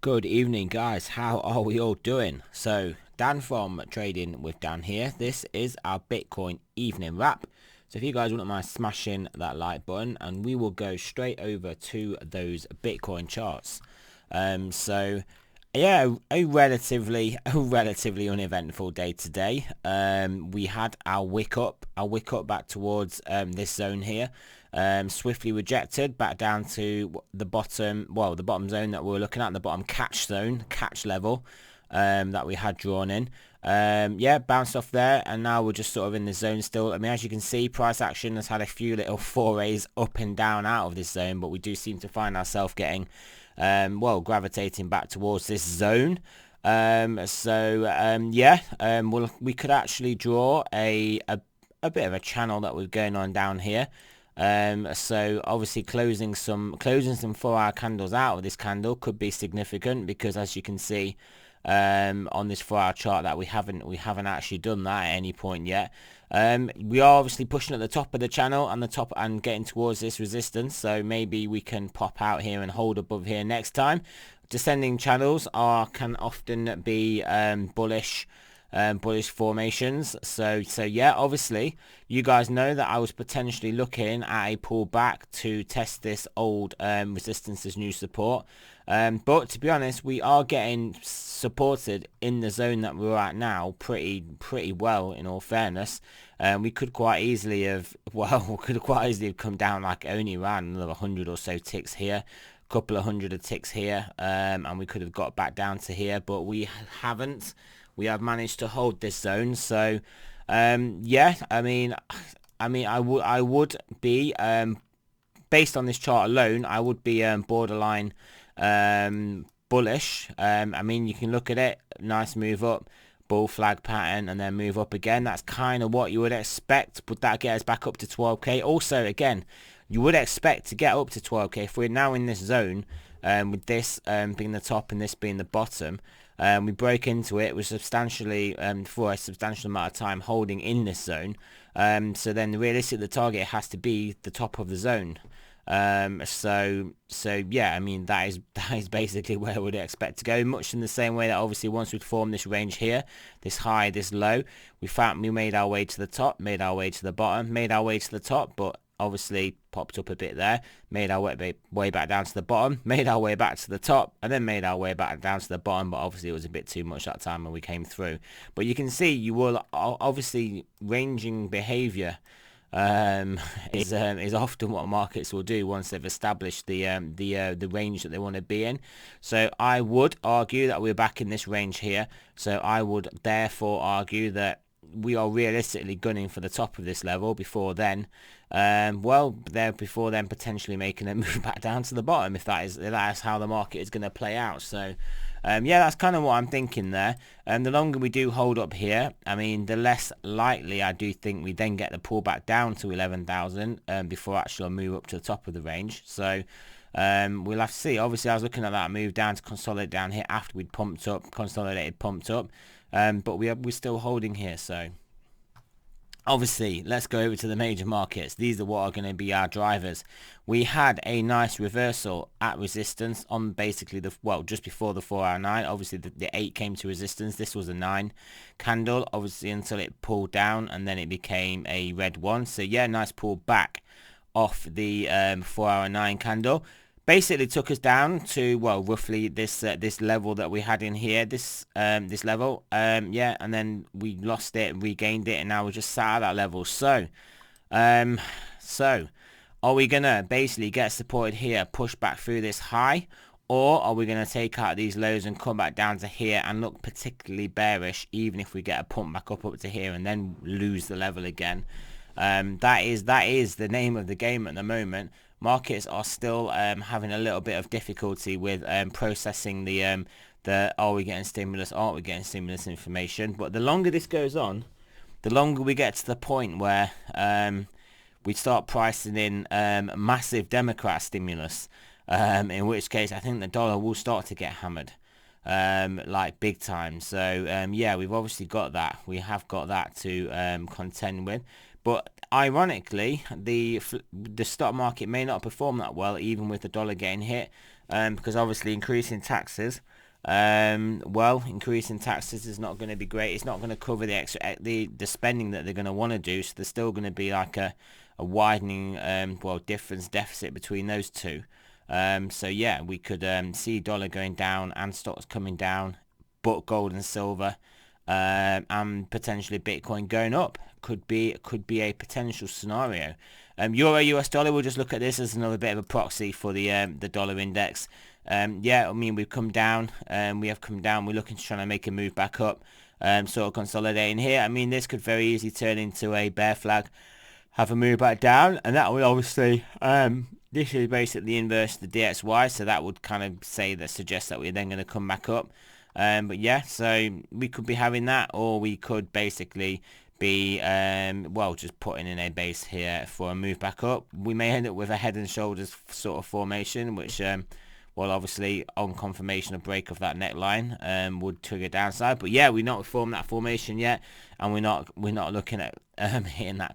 Good evening, guys. How are we all doing? So, Dan from Trading with Dan here. This is our Bitcoin evening wrap. So if you guys wouldn't mind smashing that like button, and we will go straight over to those Bitcoin charts. So yeah, a relatively uneventful day today. We had our wick up back towards this zone here. Swiftly rejected back down to the bottom, well, the bottom zone that we were looking at, the bottom catch zone, catch level that we had drawn in. Yeah, bounced off there, and now we're just sort of in the zone still. I mean, as you can see, price action has had a few little forays up and down out of this zone, but we do seem to find ourselves getting well, gravitating back towards this zone. Yeah, well, we could actually draw a bit of a channel that was going on down here. So obviously closing some 4-hour candles out of this candle could be significant, because as you can see on this 4-hour chart that we haven't actually done that at any point yet. We are obviously pushing at the top of the channel and getting towards this resistance, so maybe we can pop out here and hold above here next time. Descending channels can often be bullish formations. So yeah, obviously you guys know that I was potentially looking at a pullback to test this old resistance as new support, but to be honest, we are getting supported in the zone that we're at now pretty well, in all fairness. We could quite easily have come down like only around another 100 or so ticks here, couple of hundred of ticks here, and we could have got back down to here, but we haven't. We have managed to hold this zone. So yeah, I would be based on this chart alone, I would be borderline bullish. I mean, you can look at it, nice move up, bull flag pattern, and then move up again. That's kind of what you would expect. Would that get us back up to 12k? Also, again, you would expect to get up to 12k if we're now in this zone, with this being the top and this being the bottom. We broke into it, was substantially for a substantial amount of time holding in this zone. So then realistically the target has to be the top of the zone. So yeah, I mean that is basically where I would expect to go, much in the same way that obviously once we'd formed this range here, this high, this low, we made our way to the top, made our way to the bottom, made our way to the top, but obviously popped up a bit there, made our way back down to the bottom, made our way back to the top, and then made our way back down to the bottom, but obviously it was a bit too much that time when we came through. But you can see, you will obviously, ranging behavior is often what markets will do once they've established the range that they want to be in. So I would argue that we're back in this range here, so I would therefore argue that we are realistically gunning for the top of this level before then. Before then potentially making a move back down to the bottom, if that is how the market is going to play out. So yeah, that's kind of what I'm thinking there. The longer we do hold up here, I mean, the less likely I do think we then get the pullback down to 11,000 before actually move up to the top of the range. So we'll have to see. Obviously, I was looking at that move down to consolidate down here after we'd pumped up, but we're still holding here. So obviously, let's go over to the major markets. These are what are going to be our drivers. We had a nice reversal at resistance on basically just before the 4-hour 9. Obviously, the 8 came to resistance. This was a 9 candle, obviously, until it pulled down, and then it became a red 1. So yeah, nice pull back off the 4-hour 9 candle. Basically took us down to, well, roughly this level that we had in here, this level, yeah, and then we lost it and regained it, and now we're just sat at that level. So are we gonna basically get supported here, push back through this high, or are we gonna take out these lows and come back down to here and look particularly bearish, even if we get a pump back up to here and then lose the level again? That is the name of the game at the moment. Markets are still having a little bit of difficulty with processing the are we getting stimulus, aren't we getting stimulus information. But the longer this goes on, the longer we get to the point where we start pricing in massive Democrat stimulus, in which case I think the dollar will start to get hammered, like big time. So yeah, we've obviously got that. We have got that to contend with. But ironically, the stock market may not perform that well, even with the dollar getting hit, because obviously increasing taxes. Increasing taxes is not going to be great. It's not going to cover the extra the spending that they're going to want to do. So there's still going to be like a widening difference deficit between those two. So yeah, we could see dollar going down and stocks coming down, but gold and silver and potentially Bitcoin going up could be a potential scenario. Euro US dollar, we'll just look at this as another bit of a proxy for the dollar index. Yeah, I mean, we've come down, we have come down, we're looking to try to make a move back up, sort of consolidating here. I mean, this could very easily turn into a bear flag, have a move back down, and that will obviously, this is basically inverse to the DXY, so that would kind of suggest that we're then going to come back up. But yeah, so we could be having that, or we could basically be just putting in a base here for a move back up. We may end up with a head and shoulders sort of formation, which obviously on confirmation of break of that neckline would trigger downside. But yeah, we've not formed that formation yet, and we're not looking at hitting that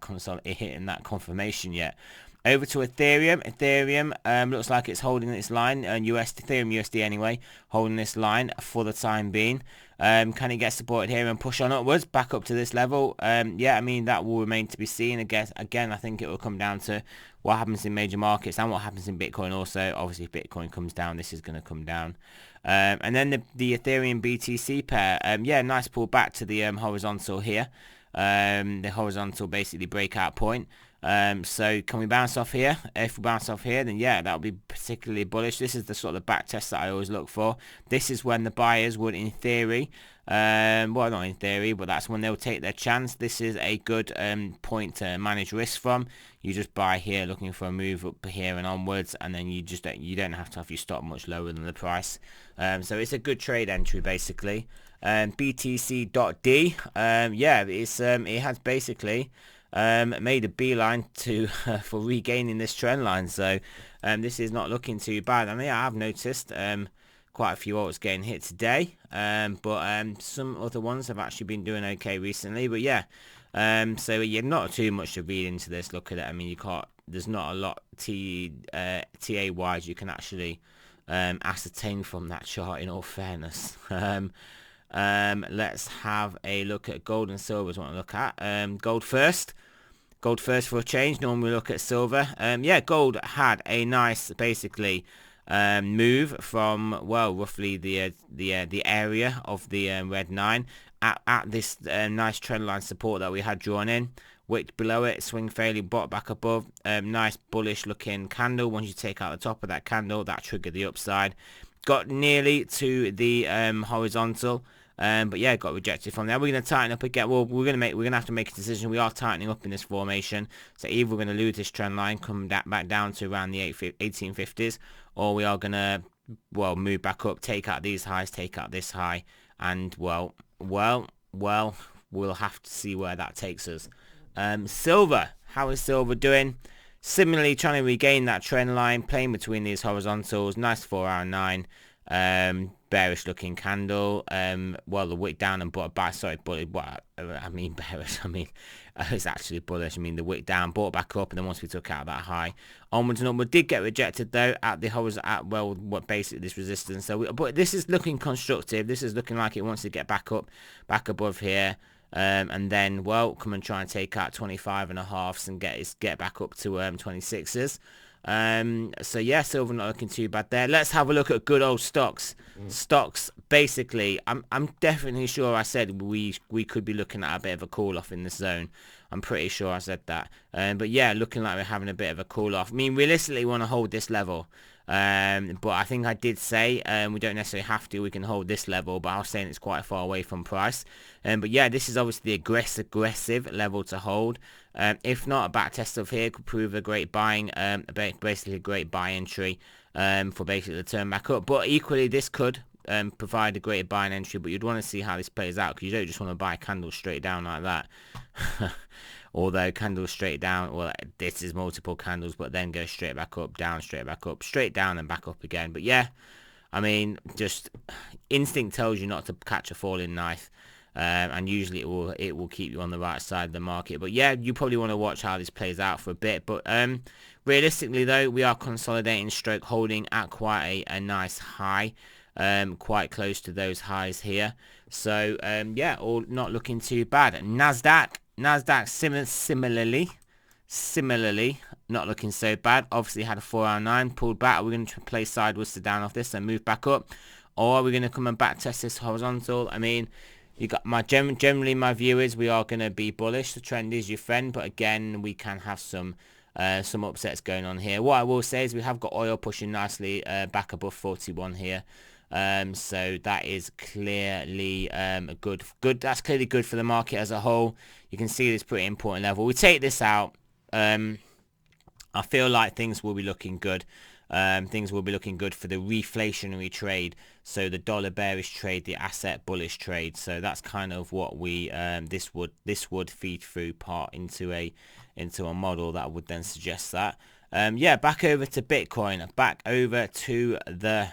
confirmation yet. Over to Ethereum. Ethereum looks like it's holding its line, and Ethereum USD anyway, holding this line for the time being. Can it get supported here and push on upwards back up to this level? Yeah, I mean, that will remain to be seen. Again, I think it will come down to what happens in major markets and what happens in Bitcoin also. Obviously, if Bitcoin comes down, this is going to come down. And then the Ethereum BTC pair. Yeah, nice pull back to the horizontal here. The horizontal basically breakout point. So can we bounce off here? If we bounce off here, then yeah, that'll be particularly bullish. This is the sort of back test that I always look for. This is when the buyers would, in theory, not in theory, but that's when they'll take their chance. This is a good point to manage risk from. You just buy here, looking for a move up here and onwards, and then you don't have to have your stop much lower than the price. So it's a good trade entry basically. BTC.D, yeah, it has basically made a beeline to for regaining this trend line. So this is not looking too bad. I mean, I have noticed quite a few alts getting hit today, but some other ones have actually been doing okay recently. But yeah, so yeah, not too much to read into this. Look at it. I mean, you can't. There's not a lot TA wise you can actually ascertain from that chart. In all fairness. Let's have a look at gold and silver. Is what I look at. Gold first. Gold first for a change. Normally we look at silver. Yeah, gold had a nice, basically, move from roughly the area of the red 9 at this nice trend line support that we had drawn in. Wick below it, swing fairly, bought back above. Nice bullish looking candle. Once you take out the top of that candle, that triggered the upside. Got nearly to the horizontal. But yeah, got rejected from there. We're going to tighten up again. Well, we're going to have to make a decision. We are tightening up in this formation. So either we're going to lose this trend line, come back down to around the 1850s, or we are going to, move back up, take out these highs, take out this high, and we'll have to see where that takes us. Silver. How is silver doing? Similarly, trying to regain that trend line, playing between these horizontals. Nice 4-hour 9. Bearish looking candle. The wick down and bought back. Sorry, bullish. I mean bearish. I mean it's actually bullish. I mean the wick down, bought back up, and then once we took out that high, onwards and upward. Did get rejected though at the horizontal. Basically this resistance. So, but this is looking constructive. This is looking like it wants to get back up, back above here. And then come and try and take out 25.5s and get back up to 26s. So yeah, silver not looking too bad there. Let's have a look at good old stocks. Stocks, basically, I'm definitely sure I said we could be looking at a bit of a cool off in this zone. I'm pretty sure I said that. But yeah, looking like we're having a bit of a cool off. I mean, realistically, we want to hold this level. But I think I did say we don't necessarily have to. We can hold this level, but I was saying it's quite far away from price. But yeah, this is obviously the aggressive level to hold. If not, a back test of here could prove a great buying, basically a great buy entry for basically the turn back up. But equally, this could provide a great buying entry, but you'd want to see how this plays out, because you don't just want to buy candles straight down like that. Although candles straight down, well, this is multiple candles, but then go straight back up, down, straight back up, straight down and back up again. But yeah, I mean, just instinct tells you not to catch a falling knife. and usually it will keep you on the right side of the market. But yeah, you probably want to watch how this plays out for a bit. But realistically though, we are consolidating stroke holding at quite a nice high, quite close to those highs here. So yeah, all not looking too bad. Nasdaq similarly not looking so bad. Obviously had a 409, pulled back. We're going to play sideways to down off this and move back up, or are we going to come and back test this horizontal? I mean, you got my generally my view is we are going to be bullish. The trend is your friend, but again, we can have some upsets going on here. What I will say is we have got oil pushing nicely back above 41 here. So that is clearly good. That's clearly good for the market as a whole. You can see this pretty important level. We take this out. I feel like things will be looking good. Things will be looking good for the reflationary trade. So the dollar bearish trade, the asset bullish trade. So that's kind of what we this would feed through part into a model that would then suggest that. Yeah, back over to Bitcoin. Back over to the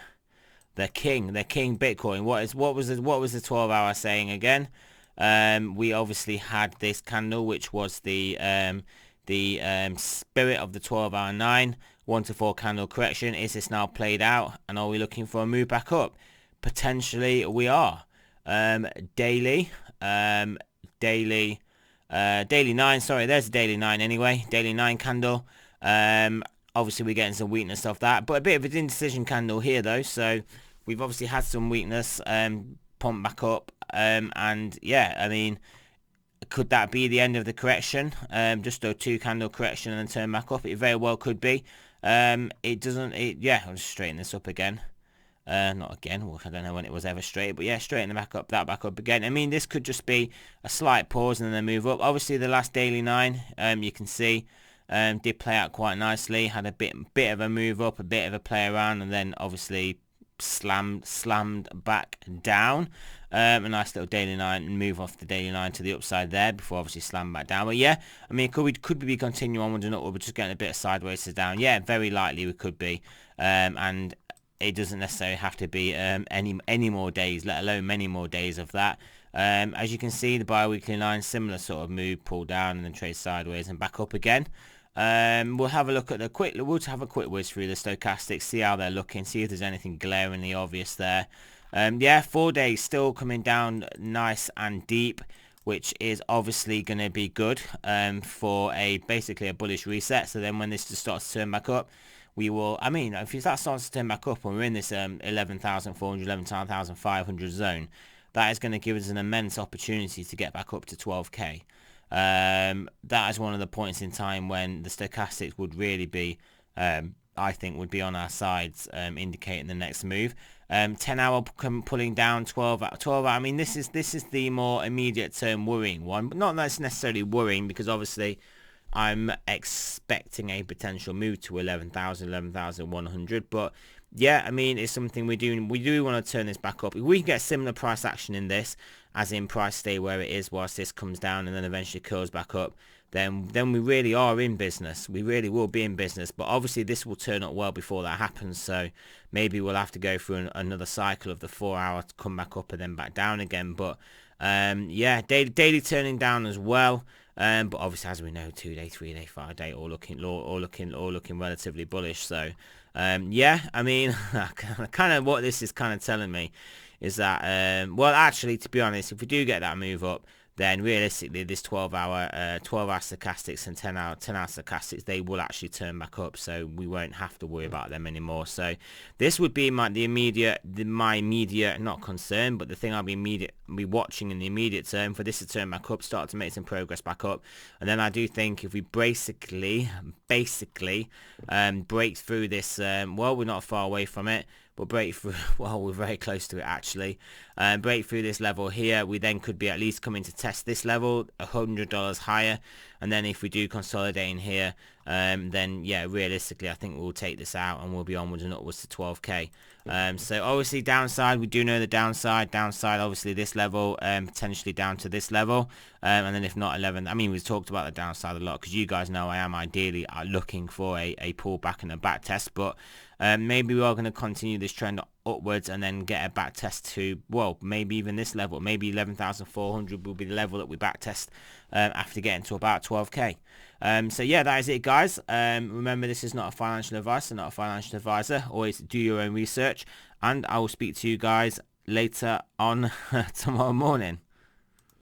king Bitcoin. What was the 12-hour saying again? We obviously had this candle, which was the spirit of the 12-hour 9 1 to 4 candle correction. Is this now played out, and are we looking for a move back up? Potentially we are. Daily 9, sorry, there's a daily 9 anyway, daily 9 candle. Obviously we're getting some weakness off that, but a bit of an indecision candle here though, so we've obviously had some weakness, pump back up, and yeah, I mean, could that be the end of the correction? Just a 2 candle correction and then turn back up? It very well could be. It doesn't, yeah, I'll just straighten this up again. Not again, well, I don't know when it was ever straight, but yeah, straighten back up, that back up again. I mean, this could just be a slight pause and then move up. Obviously the last daily 9, you can see, did play out quite nicely, had a bit of a move up, a bit of a play around, and then obviously slammed back down. A nice little daily 9 and move off the daily 9 to the upside there before obviously slam back down. But yeah, I mean, could we continue onwards and upward? We're just getting a bit of sideways to down. Yeah, very likely we could be, and it doesn't necessarily have to be any more days, let alone many more days of that. As you can see, the bi-weekly line, similar sort of move, pull down and then trade sideways and back up again. We'll have a look at we'll have a quick whiz through the stochastics, see how they're looking, see if there's anything glaringly obvious there. Yeah, 4 days still coming down nice and deep, which is obviously going to be good for basically a bullish reset. So then when this just starts to turn back up, we will, I mean, if that starts to turn back up and we're in this 11,400, 11,500 zone, that is going to give us an immense opportunity to get back up to 12k. That is one of the points in time when the stochastics would really be, I think, would be on our sides, indicating the next move. 10-hour pulling down, 12 hour. I mean, this is the more immediate term worrying one, but not that's necessarily worrying, because obviously I'm expecting a potential move to 11,000, 11,100. But yeah, I mean, it's something we do want to turn this back up. If we can get similar price action in this, as in price stay where it is whilst this comes down and then eventually curls back up, then we really are in business. We really will be in business. But obviously this will turn up well before that happens, so maybe we'll have to go through another cycle of the 4 hour to come back up and then back down again. But yeah, daily turning down as well. But obviously, as we know, 2 day, 3 day, 5 day, all looking relatively bullish. So yeah, I mean, kind of what this is kind of telling me is that well, actually, to be honest, if we do get that move up, then realistically this 12 hour stochastics and 10 hour stochastics, they will actually turn back up, so we won't have to worry about them anymore. So this would be my immediate not concern, but the thing I'll be watching in the immediate term for this to turn back up, start to make some progress back up. And then I do think if we basically break through this, well, we're not far away from it, but break through, well, we're very close to it actually, break through this level here, we then could be at least coming to test this level $100 higher. And then if we do consolidate in here, then yeah, realistically I think we'll take this out and we'll be onwards and upwards to 12k. So obviously downside, we do know the downside obviously this level, potentially down to this level, and then if not 11, I mean, we've talked about the downside a lot because you guys know I am ideally looking for a pullback and a back test, but maybe we are going to continue this trend upwards and then get a back test to, well, maybe even this level. Maybe 11,400 will be the level that we back test after getting to about 12k. So yeah, that is it, guys. Remember, this is not a financial advice. I'm not a financial advisor. Always do your own research, and I will speak to you guys later on tomorrow morning.